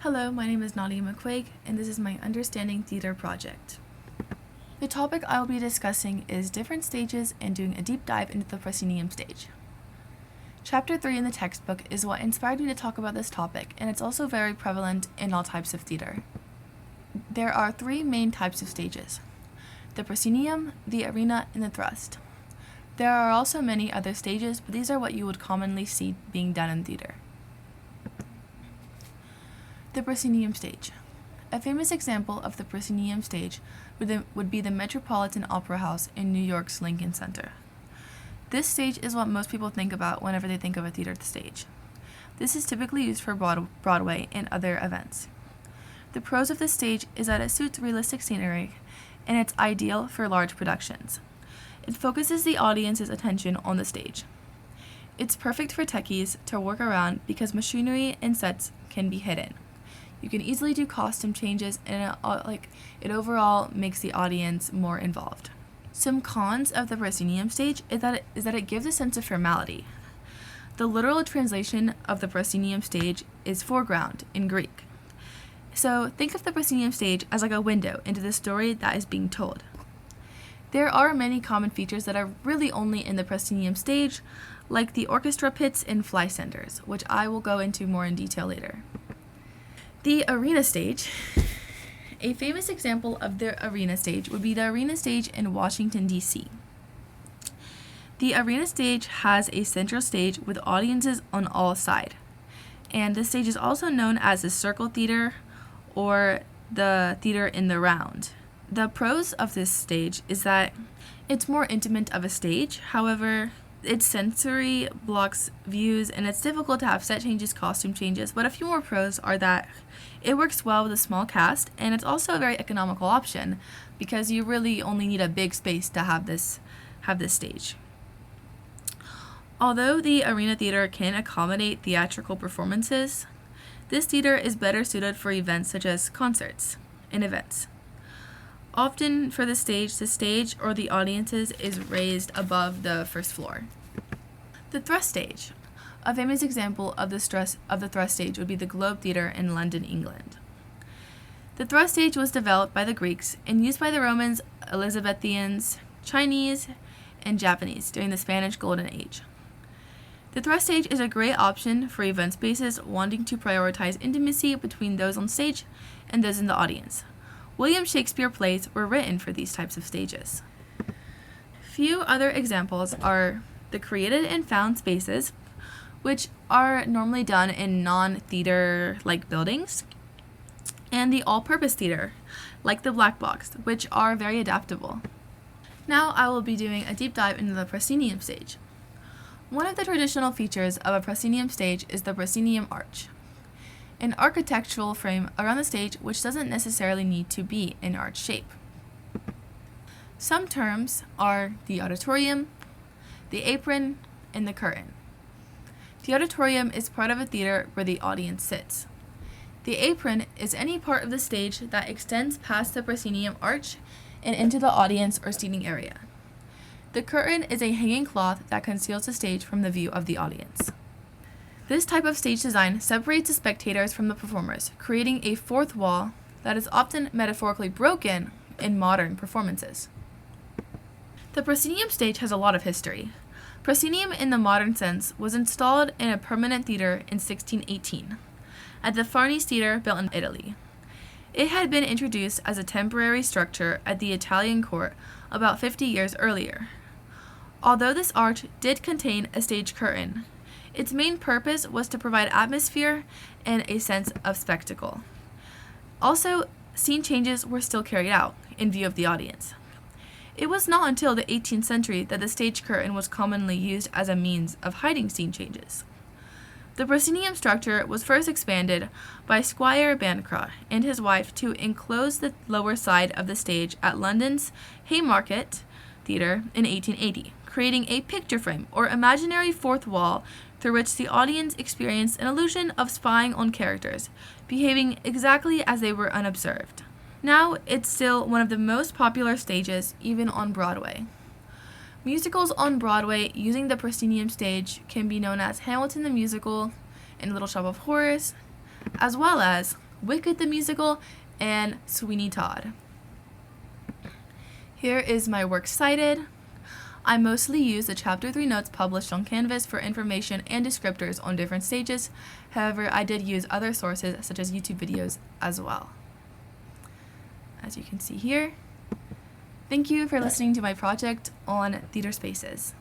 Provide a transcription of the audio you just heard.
Hello, my name is Nadia McQuaig, and this is my Understanding Theater project. The topic I will be discussing is different stages and doing a deep dive into the proscenium stage. Chapter 3 in the textbook is what inspired me to talk about this topic, and it's also very prevalent in all types of theater. There are 3 main types of stages: the proscenium, the arena, and the thrust. There are also many other stages, but these are what you would commonly see being done in theater. The proscenium stage. A famous example of the proscenium stage would be the Metropolitan Opera House in New York's Lincoln Center. This stage is what most people think about whenever they think of a theater stage. This is typically used for Broadway and other events. The pros of this stage is that it suits realistic scenery, and it's ideal for large productions. It focuses the audience's attention on the stage. It's perfect for techies to work around because machinery and sets can be hidden. You can easily do costume changes, and it overall makes the audience more involved. Some cons of the proscenium stage is that it gives a sense of formality. The literal translation of the proscenium stage is foreground in Greek. So think of the proscenium stage as like a window into the story that is being told. There are many common features that are really only in the proscenium stage, like the orchestra pits and fly centers, which I will go into more in detail later. The arena stage. A famous example of the arena stage would be the arena stage in Washington, D.C. The arena stage has a central stage with audiences on all sides, and this stage is also known as the circle theater or the theater in the round. The pros of this stage is that it's more intimate of a stage. However, its sensory blocks views, and it's difficult to have set changes, costume changes, but a few more pros are that it works well with a small cast, and it's also a very economical option because you really only need a big space to have this stage. Although the arena theater can accommodate theatrical performances, this theater is better suited for events such as concerts and events. Often for the stage or the audiences is raised above the first floor. The thrust stage. A famous example of the thrust stage would be the Globe Theatre in London, England. The thrust stage was developed by the Greeks and used by the Romans, Elizabethans, Chinese, and Japanese during the Spanish Golden Age. The thrust stage is a great option for event spaces wanting to prioritize intimacy between those on stage and those in the audience. William Shakespeare plays were written for these types of stages. Few other examples are the created and found spaces, which are normally done in non-theater-like buildings, and the all-purpose theater, like the Black Box, which are very adaptable. Now I will be doing a deep dive into the proscenium stage. One of the traditional features of a proscenium stage is the proscenium arch, an architectural frame around the stage which doesn't necessarily need to be in arch shape. Some terms are the auditorium, the apron, and the curtain. The auditorium is part of a theater where the audience sits. The apron is any part of the stage that extends past the proscenium arch and into the audience or seating area. The curtain is a hanging cloth that conceals the stage from the view of the audience. This type of stage design separates the spectators from the performers, creating a fourth wall that is often metaphorically broken in modern performances. The proscenium stage has a lot of history. Proscenium in the modern sense was installed in a permanent theater in 1618 at the Farnese Theatre built in Italy. It had been introduced as a temporary structure at the Italian court about 50 years earlier. Although this arch did contain a stage curtain, its main purpose was to provide atmosphere and a sense of spectacle. Also, scene changes were still carried out in view of the audience. It was not until the 18th century that the stage curtain was commonly used as a means of hiding scene changes. The proscenium structure was first expanded by Squire Bancroft and his wife to enclose the lower side of the stage at London's Haymarket Theatre in 1880, creating a picture frame or imaginary fourth wall through which the audience experienced an illusion of spying on characters, behaving exactly as they were unobserved. Now, it's still one of the most popular stages, even on Broadway. Musicals on Broadway using the proscenium stage can be known as Hamilton the Musical and Little Shop of Horrors, as well as Wicked the Musical, and Sweeney Todd. Here is my works cited. I mostly use the Chapter 3 notes published on Canvas for information and descriptors on different stages. However, I did use other sources such as YouTube videos as well. As you can see here. Thank you for listening to my project on theater spaces.